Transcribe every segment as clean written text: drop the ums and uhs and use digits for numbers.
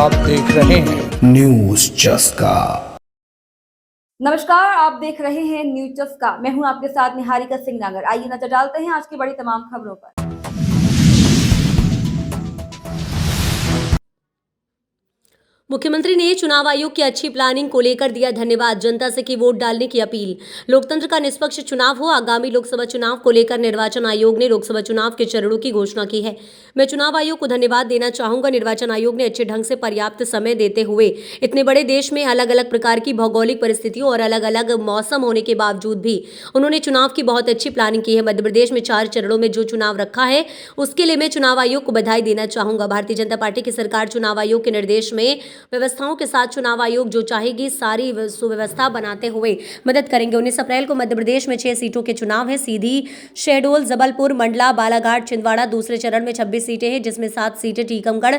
आप देख रहे हैं न्यूज चस्का। नमस्कार, आप देख रहे हैं न्यूज चस्का। मैं हूं आपके साथ निहारिका सिंह नागर। आइए नजर डालते हैं आज की बड़ी तमाम खबरों पर। मुख्यमंत्री ने चुनाव आयोग की अच्छी प्लानिंग को लेकर दिया धन्यवाद। जनता से की वोट डालने की अपील। लोकतंत्र का निष्पक्ष चुनाव हो। आगामी लोकसभा चुनाव को लेकर निर्वाचन आयोग ने लोकसभा चुनाव के चरणों की घोषणा की है। मैं चुनाव आयोग को धन्यवाद देना चाहूंगा। निर्वाचन आयोग ने अच्छे ढंग से पर्याप्त समय देते हुए इतने बड़े देश में अलग अलग प्रकार की भौगोलिक परिस्थितियों और अलग अलग मौसम होने के बावजूद भी उन्होंने चुनाव की बहुत अच्छी प्लानिंग की है। मध्य प्रदेश में 4 चरणों में जो चुनाव रखा है उसके लिए मैं चुनाव आयोग को बधाई देना चाहूंगा। भारतीय जनता पार्टी की सरकार चुनाव आयोग के निर्देश में व्यवस्थाओं के साथ चुनाव आयोग जो चाहेगी सारी सुव्यवस्था बनाते हुए मदद करेंगे। 19 अप्रैल को मध्य प्रदेश में 6 सीटों के चुनाव है। सीधी, शहडोल, जबलपुर, मंडला, बालाघाट, छिंदवाड़ा। दूसरे चरण में 26 सीटें हैं, जिसमें 7 सीटें टीकमगढ़,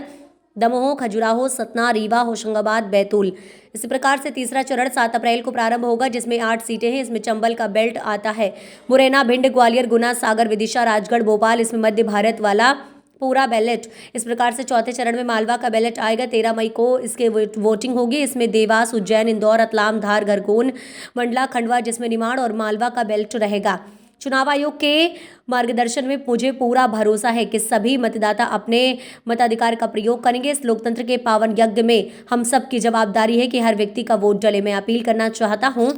दमोह, खजुराहो, सतना, रीवा, होशंगाबाद, बैतूल। इसी प्रकार से तीसरा चरण 7 अप्रैल को प्रारंभ होगा, जिसमें 8 सीटें हैं। इसमें चंबल का बेल्ट आता है, मुरैना, भिंड, ग्वालियर, गुना, सागर, विदिशा, राजगढ़, भोपाल। इसमें मध्य भारत वाला पूरा बैलेट। इस प्रकार से चौथे चरण में मालवा का बैलेट आएगा। 13 मई को इसके वोटिंग होगी। इसमें देवास, उज्जैन, इंदौर, रतलाम, धार, खरगोन, मंडला, खंडवा, जिसमें निमाड़ और मालवा का बैलेट रहेगा। चुनाव आयोग के मार्गदर्शन में मुझे पूरा भरोसा है कि सभी मतदाता अपने मताधिकार का प्रयोग करेंगे। इस लोकतंत्र के पावन यज्ञ में हम सब की जवाबदारी है कि हर व्यक्ति का वोट डले। मैं अपील करना चाहता हूं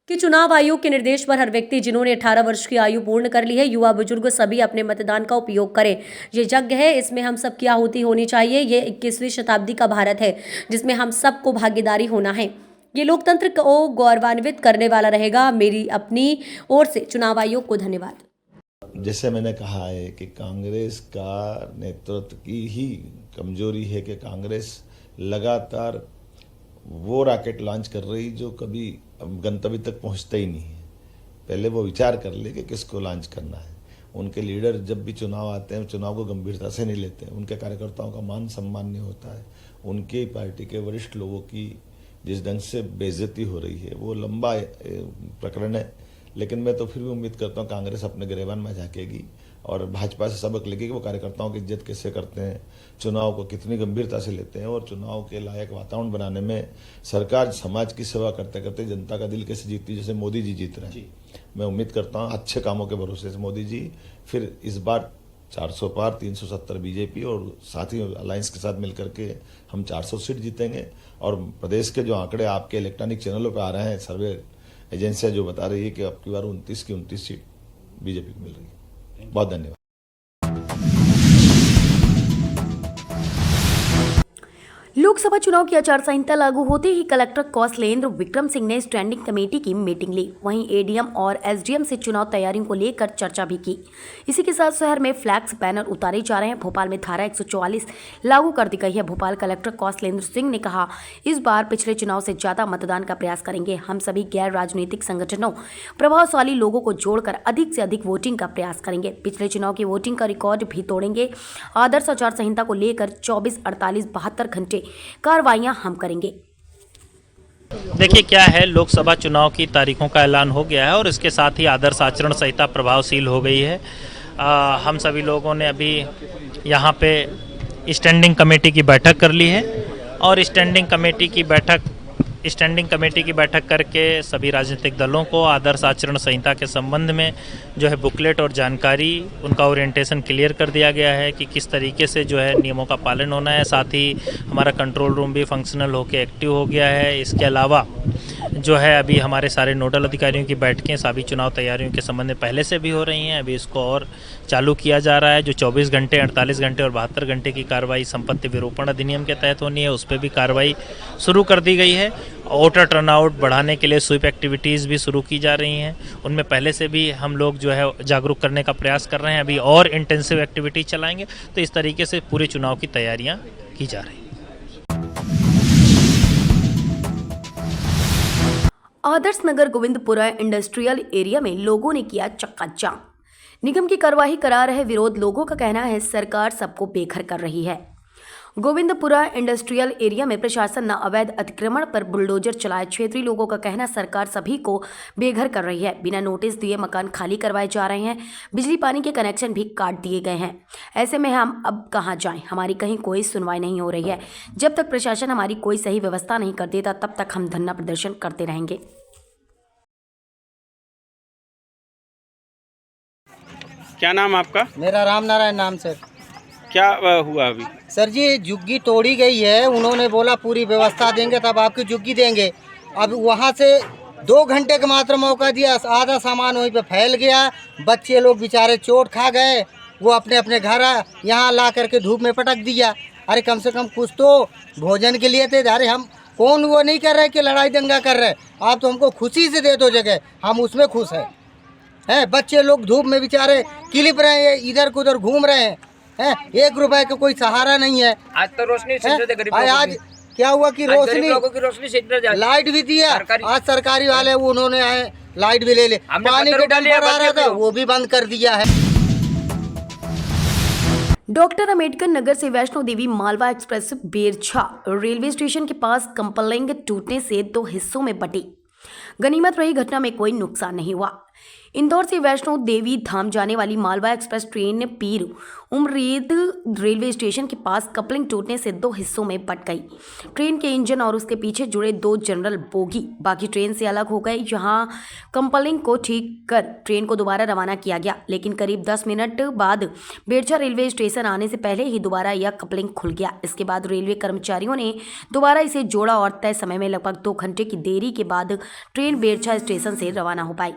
कि चुनाव आयोग के निर्देश पर हर व्यक्ति जिन्होंने 18 वर्ष की आयु पूर्ण कर ली है, युवा, बुजुर्ग, सभी अपने मतदान का उपयोग करें। ये यज्ञ है, इसमें हम सब की आहुति होनी चाहिए। ये 21वीं शताब्दी का भारत है जिसमें हम सबको भागीदारी होना है। ये लोकतंत्र को गौरवान्वित करने वाला रहेगा। मेरी अपनी ओर से चुनाव आयोग को धन्यवाद। जैसे मैंने कहा है कि कांग्रेस का नेतृत्व की ही कमजोरी है कि कांग्रेस लगातार वो रॉकेट लॉन्च कर रही जो कभी गंतव्य तक पहुंचता ही नहीं है। पहले वो विचार कर ले कि किसको लॉन्च करना है। उनके लीडर जब भी चुनाव आते हैं चुनाव को गंभीरता से नहीं लेते। उनके कार्यकर्ताओं का मान सम्मान नहीं होता है। उनके पार्टी के वरिष्ठ लोगों की जिस ढंग से बेइज्जती हो रही है वो लंबा प्रकरण है। लेकिन मैं तो फिर भी उम्मीद करता हूँ कांग्रेस अपने गिरेबान में झांकेगी और भाजपा से सबक लेगी कि वो कार्यकर्ताओं की इज्जत कैसे करते हैं, चुनाव को कितनी गंभीरता से लेते हैं और चुनाव के लायक वातावरण बनाने में सरकार समाज की सेवा करते करते जनता का दिल कैसे जीतती, जैसे मोदी जी जीत रहे हैं। मैं उम्मीद करता हूँ अच्छे कामों के भरोसे से मोदी जी फिर इस बार 400 पार, 370 बीजेपी और साथ ही अलायंस के साथ मिलकर के हम 400 सीट जीतेंगे। और प्रदेश के जो आंकड़े आपके इलेक्ट्रॉनिक चैनलों पर आ रहे हैं, सर्वे एजेंसियां जो बता रही है कि अब की बार 29 की 29 सीट बीजेपी को मिल रही है। बहुत धन्यवाद। लोकसभा चुनाव की आचार संहिता लागू होते ही कलेक्टर कौशलेंद्र विक्रम सिंह ने स्टैंडिंग कमेटी की मीटिंग ली। वहीं एडीएम और एसडीएम से चुनाव तैयारियों को लेकर चर्चा भी की। इसी के साथ शहर में फ्लैक्स बैनर उतारे जा रहे हैं। भोपाल में धारा 144 लागू कर दी गई है। भोपाल कलेक्टर कौशलेंद्र सिंह ने कहा, इस बार पिछले चुनाव से ज्यादा मतदान का प्रयास करेंगे। हम सभी गैर राजनीतिक संगठनों, प्रभावशाली लोगों को जोड़कर अधिक से अधिक वोटिंग का प्रयास करेंगे। पिछले चुनाव की वोटिंग का रिकॉर्ड भी तोड़ेंगे। आदर्श आचार संहिता को लेकर 24, 48, 72 घंटे कार्रवाइयां हम करेंगे। देखिए क्या है, लोकसभा चुनाव की तारीखों का ऐलान हो गया है और इसके साथ ही आदर्श आचरण संहिता प्रभावशील हो गई है। हम सभी लोगों ने अभी यहाँ पे स्टैंडिंग कमेटी की बैठक कर ली है और स्टैंडिंग कमेटी की बैठक करके सभी राजनीतिक दलों को आदर्श आचरण संहिता के संबंध में जो है बुकलेट और जानकारी, उनका ओरिएंटेशन क्लियर कर दिया गया है कि किस तरीके से जो है नियमों का पालन होना है। साथ ही हमारा कंट्रोल रूम भी फंक्शनल होकर एक्टिव हो गया है। इसके अलावा जो है अभी हमारे सारे नोडल अधिकारियों की बैठकें सभी चुनाव तैयारियों के संबंध में पहले से भी हो रही हैं। अभी इसको और चालू किया जा रहा है। जो 24 घंटे, 48 घंटे और 72 घंटे की कार्रवाई संपत्ति विरूपण अधिनियम के तहत होनी है, उस पर भी कार्रवाई शुरू कर दी गई है। वोटर टर्नआउट बढ़ाने के लिए स्वीप एक्टिविटीज़ भी शुरू की जा रही हैं। उनमें पहले से भी हम लोग जो है जागरूक करने का प्रयास कर रहे हैं। अभी और इंटेंसिव एक्टिविटीज चलाएंगे। तो इस तरीके से पूरे चुनाव की तैयारियां की जा रही हैं। आदर्श नगर गोविंदपुरा इंडस्ट्रियल एरिया में लोगों ने किया चक्का जाम। निगम की कार्रवाई करा रहे विरोध। लोगों का कहना है सरकार सबको बेघर कर रही है। गोविंदपुरा इंडस्ट्रियल एरिया में प्रशासन न अवैध अतिक्रमण पर बुलडोजर चलाए। क्षेत्रीय लोगों का कहना सरकार सभी को बेघर कर रही है। बिना नोटिस दिए मकान खाली करवाए जा रहे हैं। बिजली पानी के कनेक्शन भी काट दिए गए हैं। ऐसे में हम अब कहां जाएं? हमारी कहीं कोई सुनवाई नहीं हो रही है। जब तक प्रशासन हमारी कोई सही व्यवस्था नहीं कर देता तब तक हम धरना प्रदर्शन करते रहेंगे। क्या नाम आपका? मेरा राम नारायण नाम सर। क्या हुआ अभी? सर जी झुग्गी तोड़ी गई है, उन्होंने बोला पूरी व्यवस्था देंगे तब आपकी झुग्गी देंगे। अब वहाँ से 2 घंटे का मात्र मौका दिया, आधा सामान वहीं पे फैल गया। बच्चे लोग बेचारे चोट खा गए, वो अपने अपने घर यहाँ ला करके धूप में पटक दिया। अरे कम से कम कुछ तो भोजन के लिए थे। अरे हम कौन वो नहीं कर रहे कि लड़ाई दंगा कर रहे, आप तो हमको खुशी से दे दो जगह, हम उसमें खुश हैं। बच्चे लोग धूप में बेचारे किलिप रहे हैं, इधर उधर घूम रहे हैं। 1 रुपए का कोई सहारा नहीं है। आज तो रोशनी सेंटर गरीब आज क्या हुआ कि रोशनी सेंटर लाइट भी दिया। आज सरकारी वाले उन्होंने आए लाइट भी ले ले, पानी के डंपर आ रहा था वो भी बंद कर दिया है। डॉक्टर अंबेडकर नगर से Vaishno Devi Malwa express Berchha railway station के पास कंपलिंग टूटने से 2 हिस्सों में बटी। गनीमत रही घटना में कोई नुकसान नहीं हुआ। इंदौर से वैष्णो देवी धाम जाने वाली मालवा एक्सप्रेस ट्रेन पीर उमरेद रेलवे स्टेशन के पास कपलिंग टूटने से 2 हिस्सों में बट गई। ट्रेन के इंजन और उसके पीछे जुड़े 2 जनरल बोगी बाकी ट्रेन से अलग हो गए। जहां कपलिंग को ठीक कर ट्रेन को दोबारा रवाना किया गया, लेकिन करीब 10 मिनट बाद बेरछा रेलवे स्टेशन आने से पहले ही दोबारा यह कपलिंग खुल गया। इसके बाद रेलवे कर्मचारियों ने दोबारा इसे जोड़ा और तय समय में लगभग 2 घंटे की देरी के बाद ट्रेन बेरछा स्टेशन से रवाना हो पाई।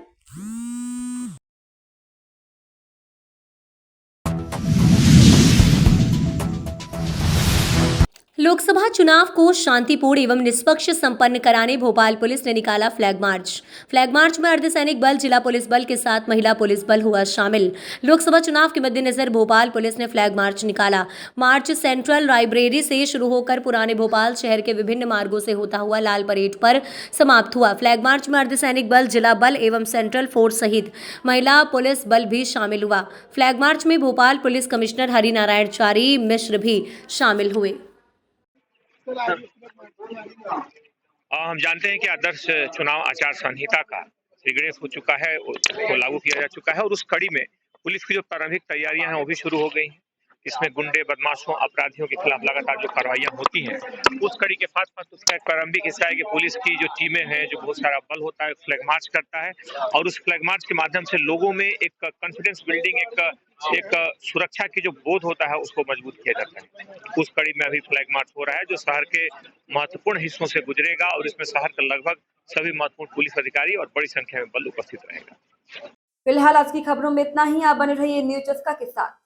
लोकसभा चुनाव को शांतिपूर्ण एवं निष्पक्ष संपन्न कराने भोपाल पुलिस ने निकाला फ्लैग मार्च। फ्लैग मार्च में अर्धसैनिक बल, जिला पुलिस बल के साथ महिला पुलिस बल हुआ शामिल। लोकसभा चुनाव के मद्देनजर भोपाल पुलिस ने फ्लैग मार्च निकाला। मार्च सेंट्रल लाइब्रेरी से शुरू होकर पुराने भोपाल शहर के विभिन्न मार्गों से होता हुआ लाल परेड पर समाप्त हुआ। फ्लैग मार्च में अर्धसैनिक बल, जिला बल एवं सेंट्रल फोर्स सहित महिला पुलिस बल भी शामिल हुआ। फ्लैग मार्च में भोपाल पुलिस कमिश्नर हरिनारायण चारी मिश्र भी शामिल हुए। हम जानते हैं कि आदर्श चुनाव आचार संहिता का रिग्रेस हो चुका है, उसको लागू किया जा चुका है और उस कड़ी में पुलिस की जो प्रारंभिक तैयारियां हैं वो भी शुरू हो गई हैं। इसमें गुंडे, बदमाशों, अपराधियों के खिलाफ लगातार जो कार्रवाइयां होती हैं, उस कड़ी के साथ साथ उसका एक प्रारंभिक हिस्सा है कि पुलिस की जो टीमें हैं, जो बहुत सारा बल होता है, फ्लैग मार्च करता है और उस फ्लैग मार्च के माध्यम से लोगों में एक कॉन्फिडेंस बिल्डिंग, एक सुरक्षा की जो बोध होता है उसको मजबूत किया जाता है। उस कड़ी में अभी फ्लैग मार्च हो रहा है जो शहर के महत्वपूर्ण हिस्सों से गुजरेगा और इसमें शहर के लगभग सभी महत्वपूर्ण पुलिस अधिकारी और बड़ी संख्या में बल उपस्थित रहेगा। फिलहाल आज की खबरों में इतना ही। आप बने रहिए न्यूज़ चस्का के साथ।